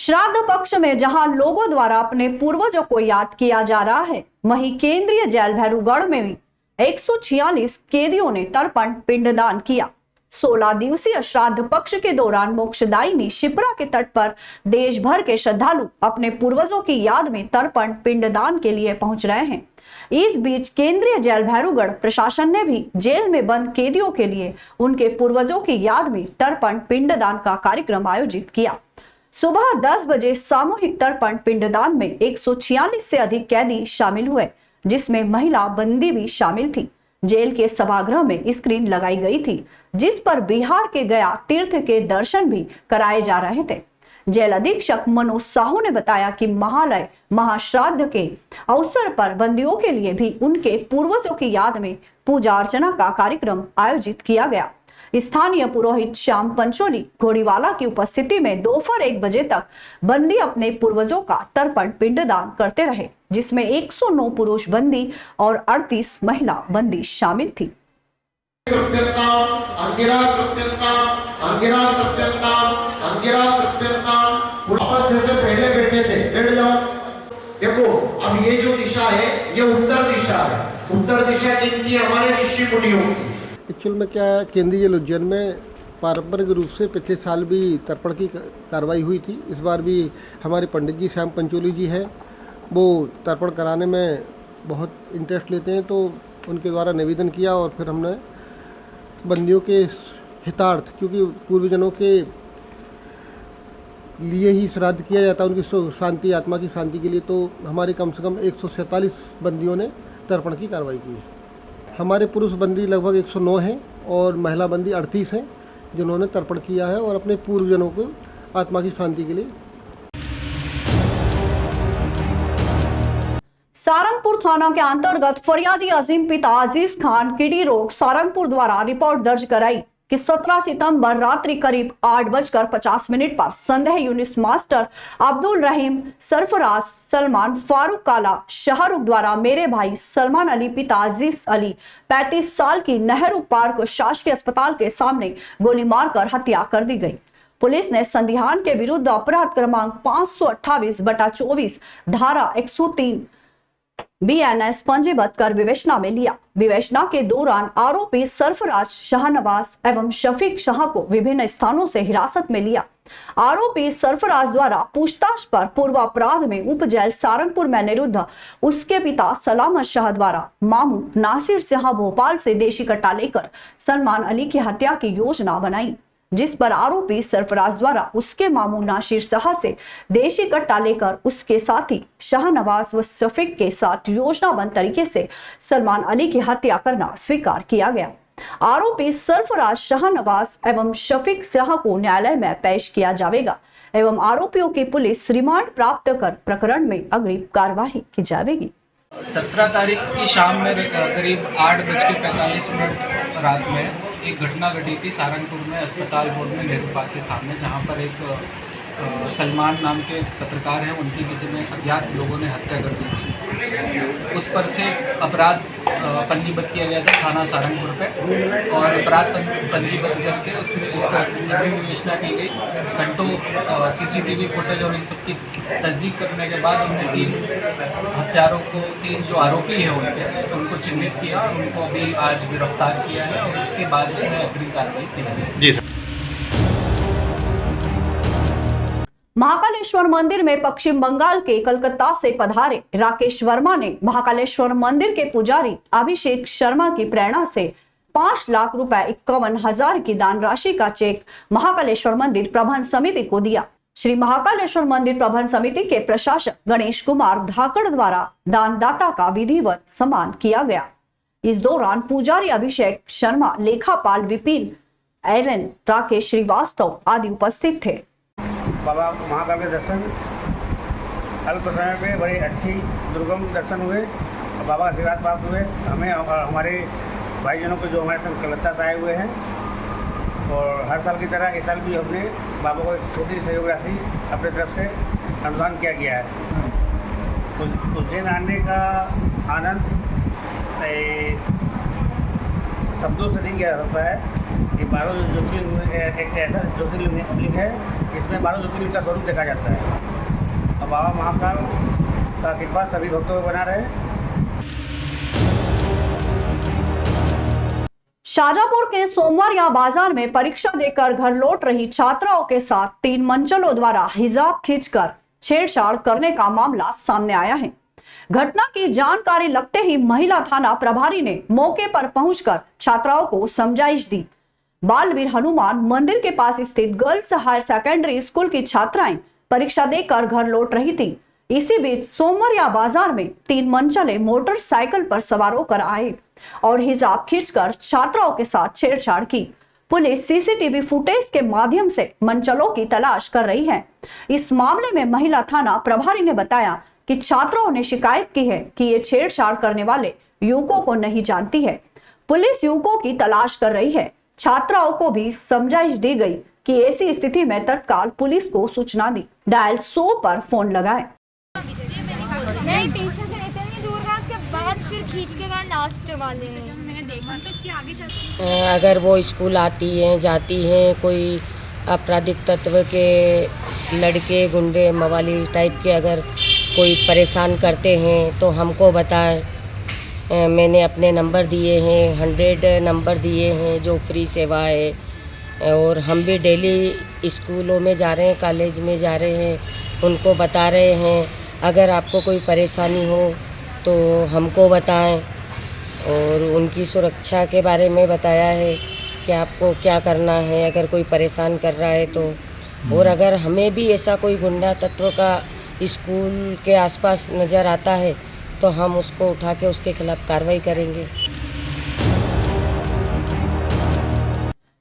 श्राद्ध पक्ष में जहां लोगों द्वारा अपने पूर्वजों को याद किया जा रहा है, वहीं केंद्रीय जेल भैरूगढ़ में भी 146 कैदियों ने तर्पण पिंडदान किया। 16 दिवसीय श्राद्ध पक्ष के दौरान मोक्षदायिनी शिप्रा के तट पर देश भर के श्रद्धालु अपने पूर्वजों की याद में तर्पण पिंडदान के लिए पहुंच रहे हैं। इस बीच केंद्रीय जेल भैरूगढ़ प्रशासन ने भी जेल में बंद कैदियों के लिए उनके पूर्वजों की याद में तर्पण पिंडदान का कार्यक्रम आयोजित किया। सुबह 10 बजे सामूहिक तर्पण पिंडदान में 146 से अधिक कैदी शामिल हुए, जिसमें महिला बंदी भी शामिल थी। जेल के सभागृह में स्क्रीन लगाई गई थी, जिस पर बिहार के गया तीर्थ के दर्शन भी कराए जा रहे थे। जेल अधीक्षक मनोज साहू ने बताया कि महालय महाश्राद्ध के अवसर पर बंदियों के लिए भी उनके पूर्वजों की याद में पूजा अर्चना का कार्यक्रम आयोजित किया गया। स्थानीय पुरोहित श्याम पंचोली घोड़ीवाला की उपस्थिति में दोपहर 1 बजे तक बंदी अपने पूर्वजों का तर्पण पिंडदान करते रहे, जिसमें 109 पुरुष बंदी और 38 महिला बंदी शामिल थी। जैसे पहले बैठे थे बैठ जाओ। देखो अब ये जो दिशा है ये उत्तर दिशा है। उत्तर दिशा किनकी? हमारे ऋषि मुनियों की। एक्चुअल में क्या है, केंद्रीय जेल उज्जैन में पारंपरिक रूप से पिछले साल भी तर्पण की कार्रवाई हुई थी। इस बार भी हमारे पंडित जी श्याम पंचोली जी हैं, वो तर्पण कराने में बहुत इंटरेस्ट लेते हैं, तो उनके द्वारा निवेदन किया और फिर हमने बंदियों के हितार्थ, क्योंकि पूर्वजनों के लिए ही श्राद्ध किया जाता है, उनकी शांति, आत्मा की शांति के लिए, तो हमारे कम से कम 147 बंदियों ने तर्पण की कार्रवाई की है। हमारे पुरुष बंदी लगभग 109 हैं और महिला बंदी 38 हैं, जिन्होंने तर्पण किया है और अपने पूर्वजनों को आत्मा की शांति के लिए। सारंगपुर थाना के अंतर्गत फरियादी अजीम पिता अजीज खान किडी रोड सारंगपुर द्वारा रिपोर्ट दर्ज कराई कि 17 सितंबर रात्रि करीब 8:50 पर संदेह यूनिस मास्टर अब्दुल रहीम, सरफराज, सलमान, फारूक काला, शाहरुख द्वारा मेरे भाई सलमान अली पिता अजीज अली 35 साल की नेहरू पार्क शासकीय अस्पताल के सामने गोली मारकर हत्या कर दी गई। पुलिस ने संदिहान के विरुद्ध अपराध क्रमांक 528/24 धारा 103 BNS पंजीबद्ध कर विवेचना में लिया। विवेचना के दौरान आरोपी सरफराज, शाहनवाज एवं शफीक शाह को विभिन्न स्थानों से हिरासत में लिया। आरोपी सरफराज द्वारा पूछताछ पर पूर्व अपराध में उप जेल सारंगपुर में निरुद्ध उसके पिता सलामत शाह द्वारा मामू नासिर शाह भोपाल से देशी कट्टा लेकर सलमान अली की हत्या की योजना बनाई, जिस पर आरोपी सरफराज द्वारा उसके मामू नासिर शाह से देशी कट्टा लेकर उसके साथी शाहनवाज व शफीक के साथ योजनाबद्ध तरीके से सलमान अली की हत्या करना स्वीकार किया गया। आरोपी सरफराज, शाहनवाज एवं शफीक शाह को न्यायालय में पेश किया जाएगा एवं आरोपियों की पुलिस रिमांड प्राप्त कर प्रकरण में अग्रिम कार्यवाही की जाएगी। 17 तारीख की शाम में करीब 8:45 रात में एक घटना घटी थी सारंगपुर में अस्पताल रोड में नेहरू पार्क के सामने, जहां पर एक सलमान नाम के पत्रकार हैं, उनकी किसी ने अज्ञात लोगों ने हत्या कर दी थी। उस पर से अपराध पंजीबद्ध किया गया था थाना सारंगपुर पे और अपराध पंजीबद्ध करके उसमें उसको अग्रिम विवेचना की गई। घंटों CCTV फुटेज और इन सब की तस्दीक करने के बाद हमने 3 हत्यारों को, 3 जो आरोपी हैं उनको चिन्हित किया और उनको अभी आज गिरफ्तार किया है और उसके बाद उसमें अग्रिम कार्रवाई की जाएगी। महाकालेश्वर मंदिर में पश्चिम बंगाल के कलकत्ता से पधारे राकेश वर्मा ने महाकालेश्वर मंदिर के पुजारी अभिषेक शर्मा की प्रेरणा से 5,51,000 की दान राशि का चेक महाकालेश्वर मंदिर प्रबंध समिति को दिया। श्री महाकालेश्वर मंदिर प्रबंध समिति के प्रशासक गणेश कुमार धाकड़ द्वारा दानदाता का विधिवत सम्मान किया गया। इस दौरान पुजारी अभिषेक शर्मा, लेखापाल विपिन, एरन, राकेश श्रीवास्तव आदि उपस्थित थे। बाबा महाकाल के दर्शन अल्प समय पे बड़े अच्छी दुर्गम दर्शन हुए, बाबा का आशीर्वाद प्राप्त हुए हमें और हमारे भाईजनों को जो हमारे संग कलकत्ता से आए हुए हैं। और हर साल की तरह इस साल भी हमने बाबा को एक छोटी सहयोग राशि अपनी तरफ से अनुदान किया गया है। उज्जैन आने का आनंद शब्दों से नहीं किया जाता है। ये 12 ज्योतिर्लिंग में एक ऐसा ज्योतिर्लिंग है जिसमें 12 ज्योतिर्लिंग का स्वरूप देखा जाता है। और बाबा महाकाल का कृपा सभी भक्तों पर बना रहे। शाजापुर के सोमवारिया बाजार में परीक्षा देकर घर लौट रही छात्राओं के साथ 3 मंचलों द्वारा हिजाब खींचकर छेड़छाड़ करने का मामला सामने आया है। घटना की जानकारी लगते ही महिला थाना प्रभारी ने मौके पर पहुंचकर छात्राओं को समझाइश दी। बालवीर हनुमान मंदिर के पास स्थित गर्ल्स हायर सेकेंडरी स्कूल की छात्राएं परीक्षा देकर घर लौट रही थी। इसी बीच सोमवारिया बाजार में 3 मंचले मोटरसाइकिल पर सवार होकर आए और हिजाब खींचकर छात्राओं के साथ छेड़छाड़ की। पुलिस सीसीटीवी फुटेज के माध्यम से मंचलों की तलाश कर रही है। इस मामले में महिला थाना प्रभारी ने बताया कि छात्राओं ने शिकायत की है कि ये छेड़छाड़ करने वाले युवकों को नहीं जानती है। पुलिस युवकों की तलाश कर रही है। छात्राओं को भी समझाइश दी गई कि ऐसी स्थिति में तत्काल पुलिस को सूचना दी, डायल 100 पर फोन लगाए। नहीं, पीछे से इतनी दूर का, उसके बाद फिर खींच के गए लास्ट वाले हैं। मैंने देखा तो कि आगे चल अगर वो स्कूल आती हैं जाती हैं, कोई आपराधिक तत्व के लड़के गुंडे मवाली टाइप के अगर कोई परेशान करते हैं तो हमको बताएं। मैंने अपने नंबर दिए हैं, 100 नंबर दिए हैं जो फ्री सेवा है। और हम भी डेली स्कूलों में जा रहे हैं, कॉलेज में जा रहे हैं, उनको बता रहे हैं अगर आपको कोई परेशानी हो तो हमको बताएं। और उनकी सुरक्षा के बारे में बताया है कि आपको क्या करना है अगर कोई परेशान कर रहा है तो। और अगर हमें भी ऐसा कोई गुंडा तत्व का स्कूल के आसपास नज़र आता है तो हम उसको उठा के उसके खिलाफ कार्रवाई करेंगे।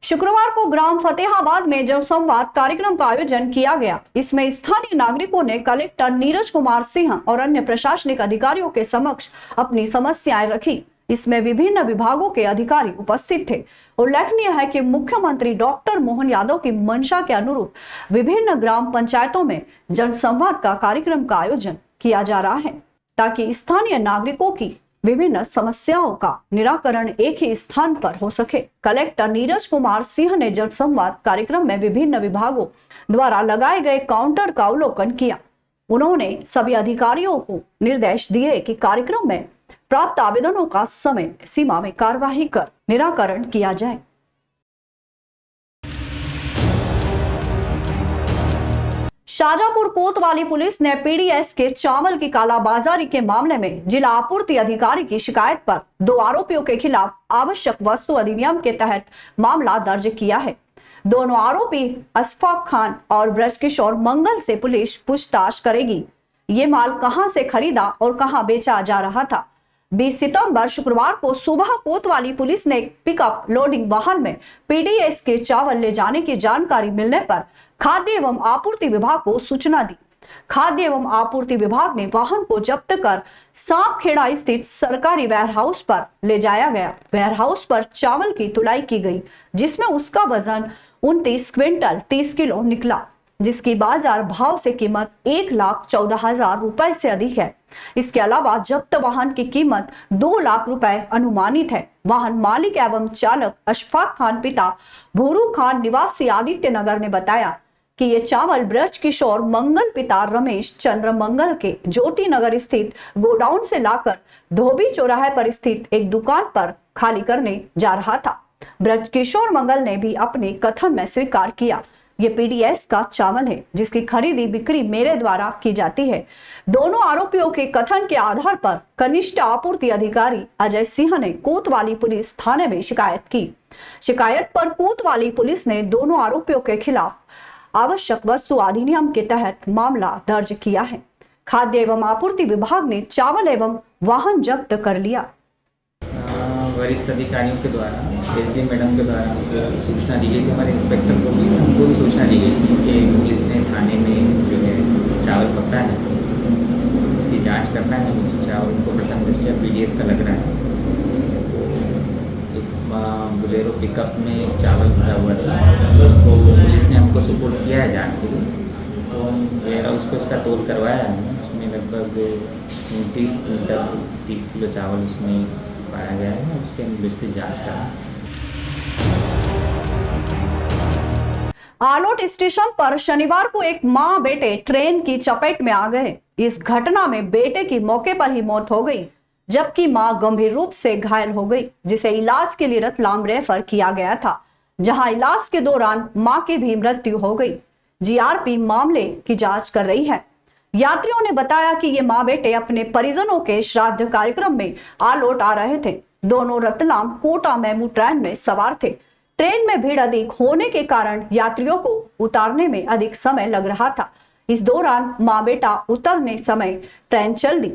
शुक्रवार को ग्राम फतेहाबाद में जनसंवाद कार्यक्रम का आयोजन किया गया। इसमें स्थानीय नागरिकों ने कलेक्टर नीरज कुमार सिंह और अन्य प्रशासनिक अधिकारियों के समक्ष अपनी समस्याएं रखी। इसमें विभिन्न विभागों के अधिकारी उपस्थित थे। उल्लेखनीय है कि मुख्यमंत्री डॉक्टर मोहन यादव की मंशा के अनुरूप विभिन्न ग्राम पंचायतों में जनसंवाद का कार्यक्रम का आयोजन किया जा रहा है ताकि स्थानीय नागरिकों की विभिन्न समस्याओं का निराकरण एक ही स्थान पर हो सके। कलेक्टर नीरज कुमार सिंह ने जनसंवाद कार्यक्रम में विभिन्न विभागों द्वारा लगाए गए काउंटर का अवलोकन किया। उन्होंने सभी अधिकारियों को निर्देश दिए कि कार्यक्रम में प्राप्त आवेदनों का समय सीमा में कार्यवाही कर निराकरण किया जाए। शाजापुर कोतवाली पुलिस ने पीडीएस के चावल की कालाबाजारी के मामले में जिला आपूर्ति अधिकारी की शिकायत पर 2 आरोपियों के खिलाफ आवश्यक वस्तु अधिनियम के तहत मामला दर्ज किया है। दोनों आरोपी अशफाक खान और ब्रजकिशोर मंगल से पुलिस पूछताछ करेगी। ये माल कहां से खरीदा और कहां बेचा जा रहा था। 20 सितंबर शुक्रवार को सुबह कोतवाली पुलिस ने पिकअप लोडिंग वाहन में पीडीएस के चावल ले जाने की जानकारी मिलने पर खाद्य एवं आपूर्ति विभाग को सूचना दी। खाद्य एवं आपूर्ति विभाग ने वाहन को जब्त कर सांपखेड़ा स्थित सरकारी वेयरहाउस पर ले जाया गया। वेयरहाउस पर चावल की तुलाई की गई जिसमें उसका वजन 29 क्विंटल 30 किलो निकला, जिसकी बाजार भाव से कीमत 1,14,000 रुपए से अधिक है। इसके अलावा जब्त वाहन की कीमत 2 लाख रुपए अनुमानित है। वाहन मालिक एवं चालक अशफाक खान पिता भूरू खान निवासी आदित्य नगर ने बताया कि ये चावल ब्रज किशोर मंगल पिता रमेश चंद्र मंगल के ज्योति नगर स्थित गोडाउन से लाकर धोबी चौराहे पर स्थित एक दुकान पर खाली करने जा रहा था। ब्रज किशोर मंगल ने भी अपने कथन में स्वीकार किया ये पीडीएस का चावल है जिसकी खरीदी बिक्री मेरे द्वारा की जाती है। दोनों आरोपियों के कथन के आधार पर कनिष्ठ आपूर्ति अधिकारी अजय सिंह ने कोतवाली पुलिस थाने में शिकायत की। शिकायत पर कोतवाली पुलिस ने दोनों आरोपियों के खिलाफ आवश्यक वस्तु अधिनियम के तहत मामला दर्ज किया है। खाद्य एवं आपूर्ति विभाग ने चावल एवं वाहन जब्त कर लिया। वरिष्ठ अधिकारियों के द्वारा एसडी मैडम के द्वारा हमको सूचना दी गई थी, हमारे इंस्पेक्टर को भी हमको भी सूचना दी गई थी कि पुलिस ने थाने में जो है चावल पकड़ा है, इसकी जांच करना है। चावल उनको प्रथम दृष्टया पीडीएस का लग रहा है। बुलेरो पिकअप में चावल भरा हुआ था, उसको पुलिस ने हमको सपोर्ट किया है जाँच के लिए। तो मेरा उसको इसका तोल करवाया है। उसमें लगभग 29 क्विंटल 30 किलो चावल उसमें पाया गया है। उसके विस्तृत जाँच करा आलोट स्टेशन पर शनिवार को एक मां बेटे ट्रेन की चपेट में आ गए। इस घटना में बेटे की मौके पर ही मौत हो गई, जबकि मां गंभीर रूप से घायल हो गई, जिसे इलाज के लिए रतलाम रेफर किया गया था, जहां इलाज के दौरान मां की भी मृत्यु हो गई। जीआरपी मामले की जांच कर रही है। यात्रियों ने बताया कि ये मां बेटे अपने परिजनों के श्राद्ध कार्यक्रम में आलोट आ रहे थे। दोनों रतलाम कोटा मेमू ट्रेन में सवार थे। ट्रेन में भीड़ अधिक होने के कारण यात्रियों को उतारने में अधिक समय लग रहा था। इस दौरान मां बेटा उतरने समय ट्रेन चल दी।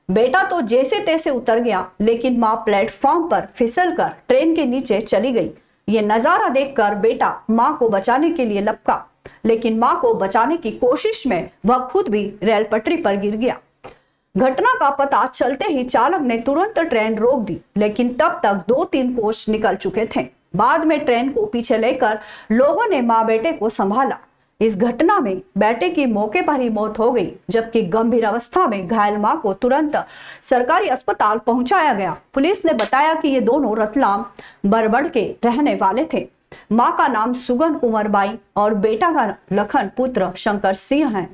बेटा तो जैसे तैसे उतर गया, लेकिन मां प्लेटफॉर्म पर फिसलकर ट्रेन के नीचे चली गई। ये नजारा देखकर बेटा मां को बचाने के लिए लपका, लेकिन मां को बचाने की कोशिश में वह खुद भी रेल पटरी पर गिर गया। घटना का पता चलते ही चालक ने तुरंत ट्रेन रोक दी, लेकिन तब तक 2-3 कोच निकल चुके थे। बाद में ट्रेन को पीछे लेकर लोगों ने मां बेटे को संभाला। इस घटना में बेटे की मौके पर ही मौत हो गई, जबकि गंभीर अवस्था में घायल मां को तुरंत सरकारी अस्पताल पहुंचाया गया। पुलिस ने बताया कि ये दोनों रतलाम बरबड़ के रहने वाले थे। मां का नाम सुगन कुंवर बाई और बेटा का लखन पुत्र शंकर सिंह है।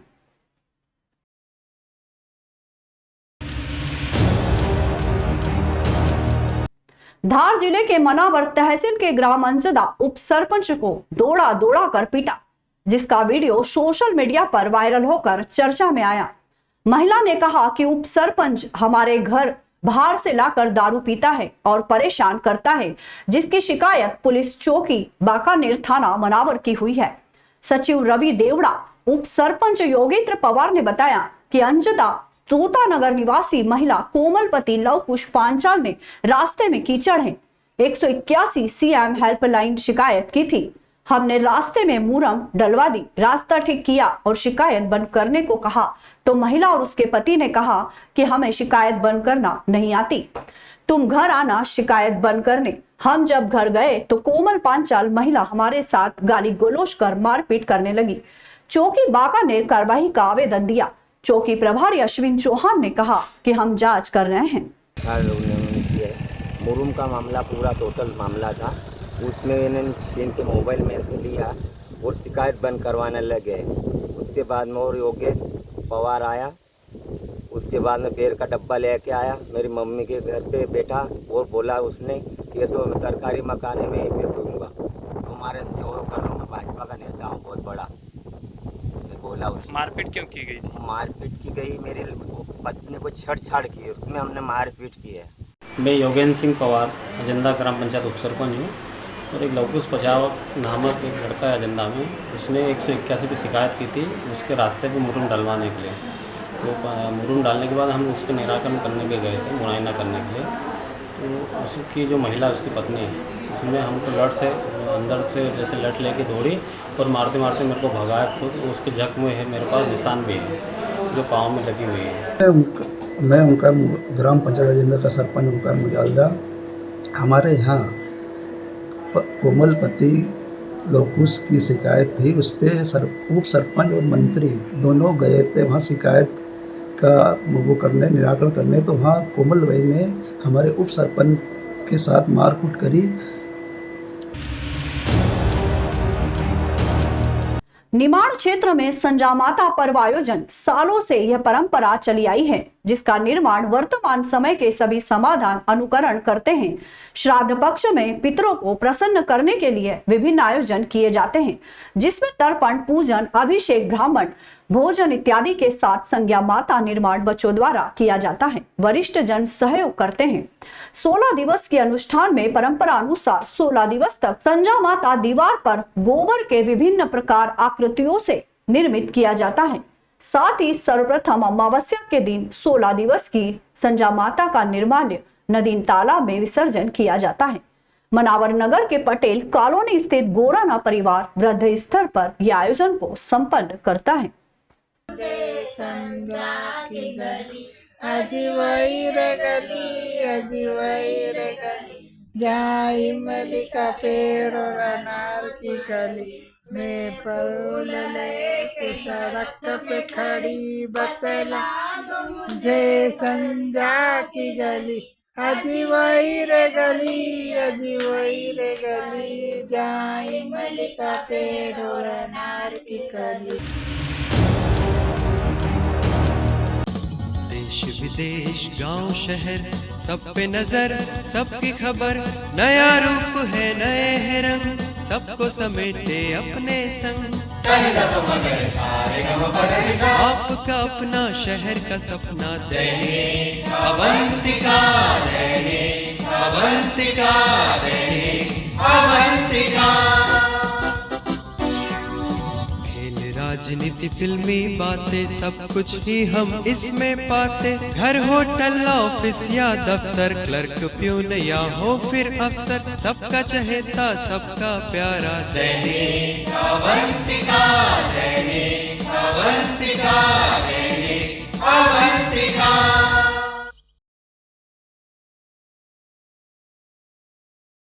धार जिले के मनावर तहसील के ग्राम अंजदा उप सरपंच को दौड़ा दौड़ा कर पीटा, जिसका वीडियो सोशल मीडिया पर वायरल होकर चर्चा में आया। महिला ने कहा कि उप सरपंच हमारे घर बाहर से लाकर दारू पीता है और परेशान करता है, जिसकी शिकायत पुलिस चौकी बाकानेर थाना मनावर की हुई है। सचिव रवि देवड़ा, उप सरपंच योगेंद्र पवार ने बताया कि अंजदा तोता नगर निवासी महिला कोमलपति लव पुष्पांचल ने रास्ते में कीचड़ है 181 सीएम हेल्पलाइन शिकायत की थी। हमने रास्ते में मुरम डलवा दी, रास्ता ठीक किया और शिकायत बंद करने को कहा, तो महिला और उसके पति ने कहा कि हमें शिकायत बंद करना नहीं आती, तुम घर आना शिकायत बंद करने। हम जब घर गए तो कोमल पांचाल महिला हमारे साथ गाली गलौज कर मारपीट करने लगी। चौकी बांका ने कार्रवाई का आवेदन दिया। चौकी प्रभारी अश्विन चौहान ने कहा कि हम जांच कर रहे हैं। मुरुम का मामला पूरा टोटल मामला था, उसमें इन्होंने इनके मोबाइल में से लिया और शिकायत बंद करवाने लगे। उसके बाद में और योगेश पवार आया, उसके बाद में बेर का डब्बा लेके आया, मेरी मम्मी के घर पे बैठा और बोला उसने कि ये तो सरकारी मकाने में ही दूंगा, हमारे से और कर लूँगा, भाजपा का नेता हूँ बहुत बड़ा, बोला। उसने मारपीट क्यों की गई थी? मारपीट की गई, मेरी पत्नी को छेड़छाड़ की, उसमें हमने मारपीट की है। मैं योगेंद्र सिंह पवार अजंदा ग्राम पंचायत उपसरपंच हूँ और एक लवकुश पचाव नामक एक लड़का है अजंदा में, उसने 181 की शिकायत की थी उसके रास्ते पे मुरुम डलवाने के लिए। तो मुरुम डालने के बाद हम उसके निराकरण करने के गए थे, मुआयना करने के लिए। तो उसकी जो महिला उसकी पत्नी है, उसमें हमको लट से अंदर से जैसे लट लेके दौड़ी और मारते मारते मेरे को भगाया खुद। उसके जख्म में है, मेरे पास निशान भी है जो पाँव में लगी हुई है। मैं उनका ग्राम पंचायत अजंदा का सरपंच उनका मुजालदा। हमारे यहाँ कोमलपति लोकुश की शिकायत थी, उस पर उप सरपंच और मंत्री दोनों गए थे वहाँ शिकायत का वो करने, निराकरण करने। तो वहाँ कोमल भाई ने हमारे उप सरपंच के साथ मारकूट करी। निमाड़ क्षेत्र में संजा माता पर्व आयोजन सालों से यह परंपरा चली आई है, जिसका निर्माण वर्तमान समय के सभी समाधान अनुकरण करते हैं। श्राद्ध पक्ष में पितरों को प्रसन्न करने के लिए विभिन्न आयोजन किए जाते हैं, जिसमें तर्पण, पूजन, अभिषेक, ब्राह्मण भोजन इत्यादि के साथ संज्ञा माता निर्माण बच्चों द्वारा किया जाता है। वरिष्ठ जन सहयोग करते हैं। 16 दिवस के अनुष्ठान में परंपरा अनुसार 16 दिवस तक संजा माता दीवार पर गोबर के विभिन्न प्रकार आकृतियों से निर्मित किया जाता है। साथ ही सर्वप्रथम अमावस्या के दिन 16 दिवस की संजा माता का निर्माल्य नदी तालाब में विसर्जन किया जाता है। मनावर नगर के पटेल कॉलोनी स्थित गोराना परिवार वृद्ध स्तर पर यह आयोजन को संपन्न करता है। संजा की गली अजीवई रे गली, अजीवई रे गली, जहाँ इमली का पेड़ और अनार की कली, मैं फूल लेके सड़क पे खड़ी बतला, जय संजा की गली अजी वही रे गली, अजी वही रे गली, जहाँ इमली का पेड़ और अनार की कली। देश विदेश गांव शहर सब पे नजर, सबकी खबर, नया रूप है नए है रंग, सबको समेटे अपने संग। आपका अपना शहर का सपना दैनिक अवंतिका, दैनिक अवंतिका, दैनिक अवंतिका। राजनीति फिल्मी बातें सब कुछ ही हम इसमें पाते, घर होटल ऑफिस या दफ्तर, क्लर्क प्यून या हो फिर अफसर, सबका चहेता सबका प्यारा दैनिक अवंतिका, दैनिक अवंतिका, दैनिक अवंतिका।